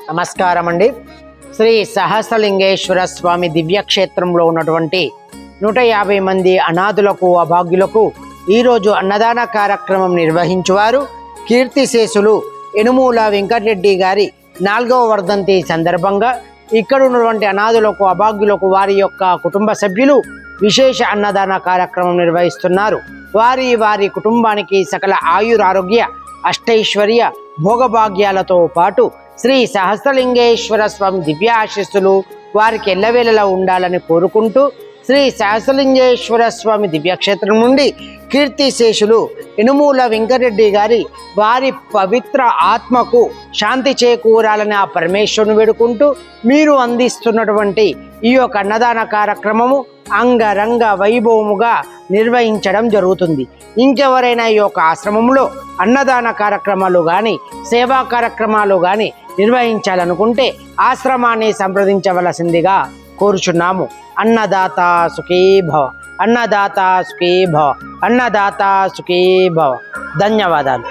నమస్కారం అండి. శ్రీ సహస్రలింగేశ్వర స్వామి దివ్యక్షేత్రంలో ఉన్నటువంటి 150 మంది అనాథులకు అభాగ్యులకు ఈరోజు అన్నదాన కార్యక్రమం నిర్వహించువారు కీర్తిశేషులు యనుమూల వెంకటరెడ్డి గారి 4వ వర్ధంతి సందర్భంగా ఇక్కడ ఉన్నటువంటి అనాథులకు అభాగ్యులకు వారి యొక్క కుటుంబ సభ్యులు విశేష అన్నదాన కార్యక్రమం నిర్వహిస్తున్నారు. వారి కుటుంబానికి సకల ఆయురారోగ్య అష్టైశ్వర్య భోగభాగ్యాలతో పాటు శ్రీ సహస్రలింగేశ్వర స్వామి దివ్య ఆశీస్సులు వారికి ఎల్లవేళలా ఉండాలని కోరుకుంటూ శ్రీ సహస్రలింగేశ్వర స్వామి దివ్యక్షేత్రం నుండి కీర్తిశేషులు యనుమూల వెంకటరెడ్డి గారి వారి పవిత్ర ఆత్మకు శాంతి చేకూరాలని ఆ పరమేశ్వరుని వేడుకుంటూ మీరు అందిస్తున్నటువంటి ఈ యొక్క అన్నదాన కార్యక్రమము అంగరంగ వైభవముగా నిర్వహించడం జరుగుతుంది. ఇంకెవరైనా ఈ యొక్క ఆశ్రమంలో అన్నదాన కార్యక్రమాలు కానీ సేవా కార్యక్రమాలు కానీ నిర్వహించాలనుకుంటే ఆశ్రమాన్ని సంప్రదించవలసిందిగా కోరుచున్నాము. అన్నదాత సుఖీ భవ, అన్నదాత సుఖీ భవ, అన్నదాత సుఖీ భవ. ధన్యవాదాలు.